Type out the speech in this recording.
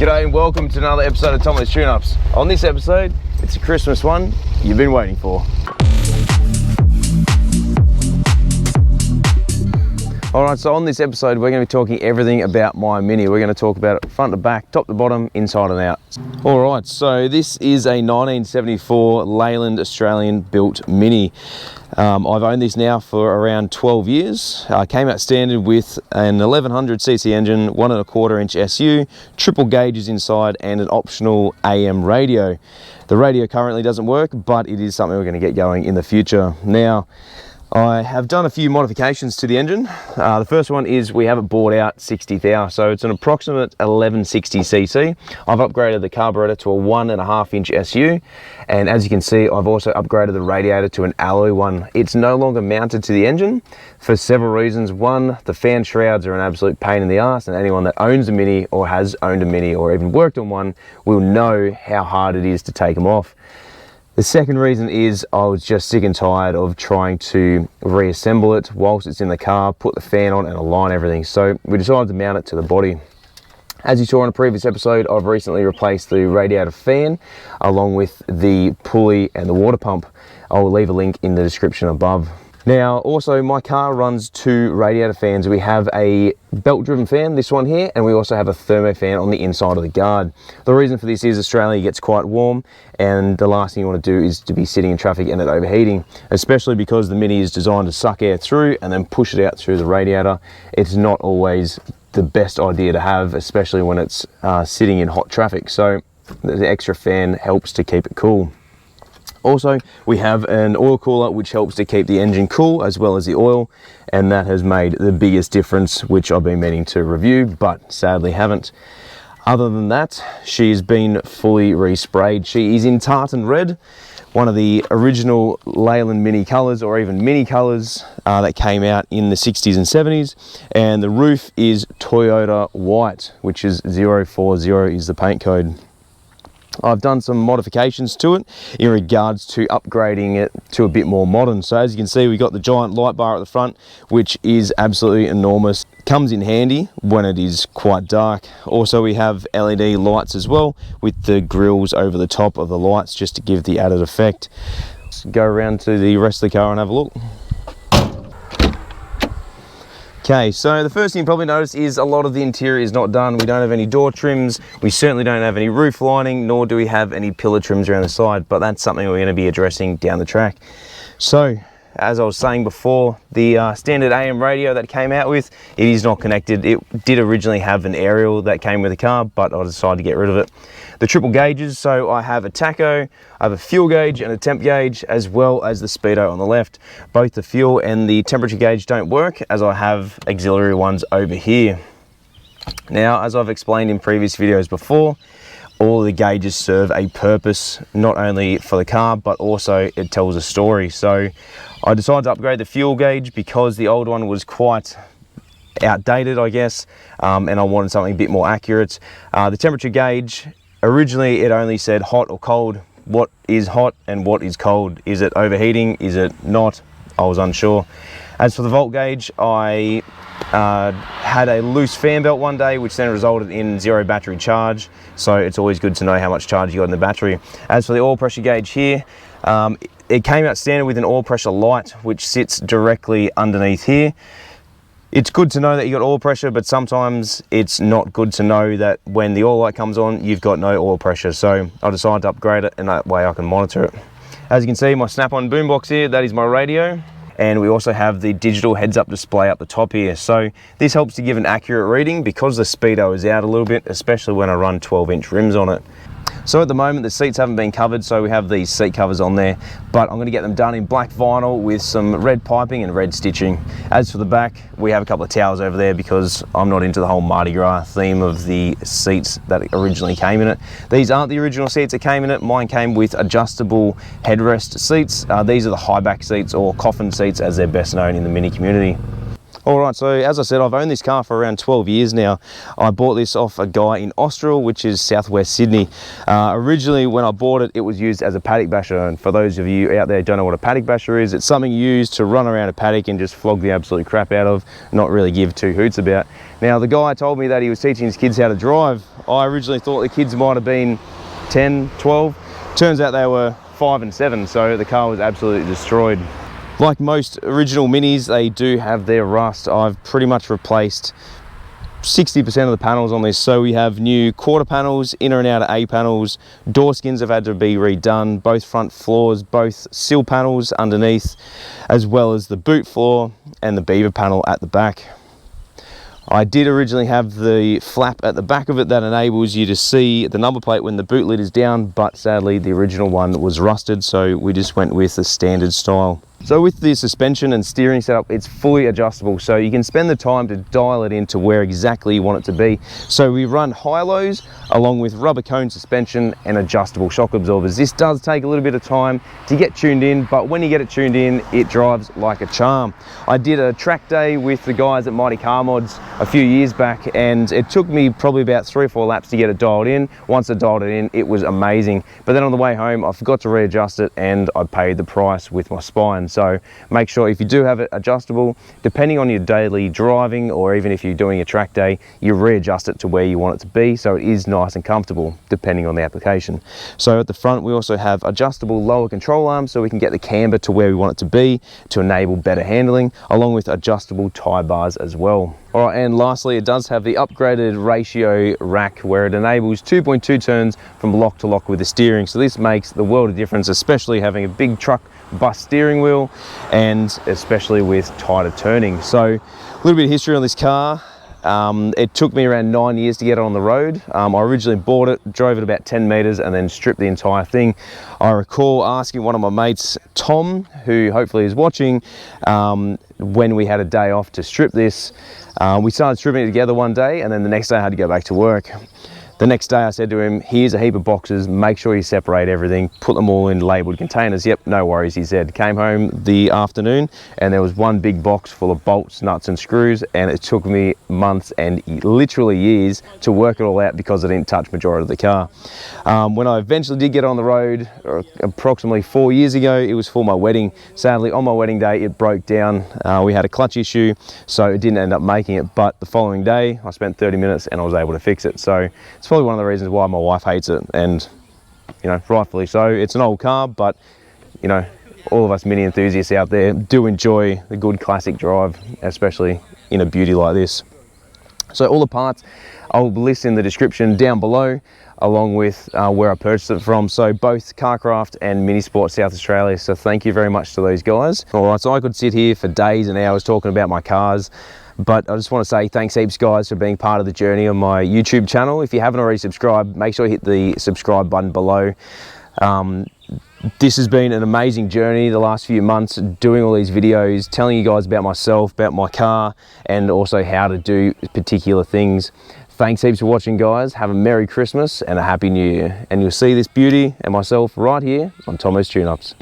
G'day and welcome to another episode of Tomo's Tune-Ups. On this episode, it's a Christmas one you've been waiting for. Alright, so on this episode we're going to be talking everything about my Mini. We're going to talk about it front to back, top to bottom, inside and out. Alright, so this is a 1974 Leyland Australian built Mini. I've owned this now for around 12 years. Came out standard with an 1100cc engine, 1.25 inch SU, triple gauges inside and an optional AM radio. The radio currently doesn't work, but it is something we're going to get going in the future. Now, I have done a few modifications to the engine. The first one is we have it bored out 60 thou, so it's an approximate 1160cc. I've upgraded the carburetor to a 1.5 inch SU, and as you can see, I've also upgraded the radiator to an alloy one. It's no longer mounted to the engine for several reasons. One, the fan shrouds are an absolute pain in the ass, and anyone that owns a Mini or has owned a Mini or even worked on one will know how hard it is to take them off. The second reason is I was just sick and tired of trying to reassemble it whilst it's in the car, put the fan on and align everything. So we decided to mount it to the body. As you saw in a previous episode, I've recently replaced the radiator fan along with the pulley and the water pump. I will leave a link in the description above. Now, also my car runs two radiator fans. We have a belt driven fan, this one here, and we also have a thermo fan on the inside of the guard. The reason for this is Australia gets quite warm, and the last thing you want to do is to be sitting in traffic and it overheating, especially because the Mini is designed to suck air through and then push it out through the radiator. It's not always the best idea to have, especially when it's sitting in hot traffic. So the extra fan helps to keep it cool. Also, we have an oil cooler which helps to keep the engine cool as well as the oil, and that has made the biggest difference, which I've been meaning to review but sadly haven't. Other than that, she's been fully resprayed. She is in tartan red, one of the original Leyland Mini colours, or even Mini colours that came out in the 60s and 70s, and the roof is Toyota white, which is 040 is the paint code. I've done some modifications to it in regards to upgrading it to a bit more modern. So as you can see, we've got the giant light bar at the front, which is absolutely enormous. Comes in handy when it is quite dark. Also, we have LED lights as well with the grills over the top of the lights just to give the added effect. Let's go around to the rest of the car and have a look. Okay, so the first thing you probably notice is a lot of the interior is not done. We don't have any door trims, we certainly don't have any roof lining, nor do we have any pillar trims around the side, but that's something we're going to be addressing down the track. So, as I was saying before, the standard AM radio that it came out with, it is not connected. It did originally have an aerial that came with the car, but I decided to get rid of it. The triple gauges, so I have a tacho, I have a fuel gauge and a temp gauge, as well as the speedo on the left. Both the fuel and the temperature gauge don't work, as I have auxiliary ones over here. Now, as I've explained in previous videos before, all the gauges serve a purpose, not only for the car, but also it tells a story. So I decided to upgrade the fuel gauge because the old one was quite outdated, I guess, and I wanted something a bit more accurate. The temperature gauge, originally it only said hot or cold. What is hot and what is cold? Is it overheating? Is it not? I was unsure. As for the volt gauge, I had a loose fan belt one day, which then resulted in zero battery charge. So it's always good to know how much charge you got in the battery. As for the oil pressure gauge here, it came out standard with an oil pressure light, which sits directly underneath here. It's good to know that you got oil pressure, but sometimes it's not good to know that when the oil light comes on, you've got no oil pressure. So I decided to upgrade it, and that way I can monitor it. As you can see, my snap-on boombox here, that is my radio. And we also have the digital heads-up display up the top here. So this helps to give an accurate reading because the speedo is out a little bit, especially when I run 12-inch rims on it. So at the moment the seats haven't been covered, so we have these seat covers on there, but I'm going to get them done in black vinyl with some red piping and red stitching. As for the back, we have a couple of towels over there because I'm not into the whole Mardi Gras theme of the seats that originally came in it. These aren't the original seats that came in it. Mine came with adjustable headrest seats. These are the high back seats, or coffin seats as they're best known in the Mini community. All right, so as I said, I've owned this car for around 12 years now. I bought this off a guy in Austral, which is southwest Sydney. Originally, when I bought it, it was used as a paddock basher. And for those of you out there who don't know what a paddock basher is, it's something used to run around a paddock and just flog the absolute crap out of, not really give two hoots about. Now, the guy told me that he was teaching his kids how to drive. I originally thought the kids might have been 10, 12. Turns out they were 5 and 7, so the car was absolutely destroyed. Like most original Minis, they do have their rust. I've pretty much replaced 60% of the panels on this. So we have new quarter panels, inner and outer A panels, door skins have had to be redone, both front floors, both sill panels underneath, as well as the boot floor and the beaver panel at the back. I did originally have the flap at the back of it that enables you to see the number plate when the boot lid is down, but sadly the original one was rusted, so we just went with the standard style. So with the suspension and steering setup, it's fully adjustable, so you can spend the time to dial it into where exactly you want it to be. So we run HiLos along with rubber cone suspension and adjustable shock absorbers. This does take a little bit of time to get tuned in, but when you get it tuned in, it drives like a charm. I did a track day with the guys at Mighty Car Mods a few years back, and it took me probably about 3 or 4 laps to get it dialed in. Once I dialed it in, it was amazing. But then on the way home, I forgot to readjust it and I paid the price with my spine. So make sure if you do have it adjustable, depending on your daily driving, or even if you're doing a track day, you readjust it to where you want it to be so it is nice and comfortable depending on the application. So at the front, we also have adjustable lower control arms so we can get the camber to where we want it to be to enable better handling, along with adjustable tie bars as well. All right, and lastly, it does have the upgraded ratio rack where it enables 2.2 turns from lock to lock with the steering. So this makes the world of difference, especially having a big truck bus steering wheel and especially with tighter turning. So a little bit of history on this car. It took me around 9 years to get it on the road. I originally bought it, drove it about 10 meters and then stripped the entire thing. I recall asking one of my mates, Tom, who hopefully is watching, when we had a day off to strip this. We started stripping it together one day, and then the next day I had to go back to work. The next day I said to him, here's a heap of boxes, make sure you separate everything, put them all in labelled containers. Yep, no worries, he said. Came home the afternoon and there was one big box full of bolts, nuts and screws, and it took me months and literally years to work it all out because I didn't touch majority of the car. When I eventually did get on the road, approximately 4 years ago, it was for my wedding. Sadly, on my wedding day, it broke down. We had a clutch issue, so it didn't end up making it, but the following day, I spent 30 minutes and I was able to fix it. So it's probably one of the reasons why my wife hates it, and you know, rightfully so. It's an old car, but you know, all of us Mini enthusiasts out there do enjoy the good classic drive, especially in a beauty like this. So all the parts I'll list in the description down below, along with where I purchased it from. So both Carcraft and Mini Sport South Australia. So thank you very much to those guys. All right, so I could sit here for days and hours talking about my cars, but I just want to say thanks heaps guys for being part of the journey on my YouTube channel. If you haven't already subscribed, make sure you hit the subscribe button below. This has been an amazing journey the last few months, doing all these videos, telling you guys about myself, about my car, and also how to do particular things. Thanks heaps for watching guys. Have a Merry Christmas and a Happy New Year. And you'll see this beauty and myself right here on Tomo's Tune Ups.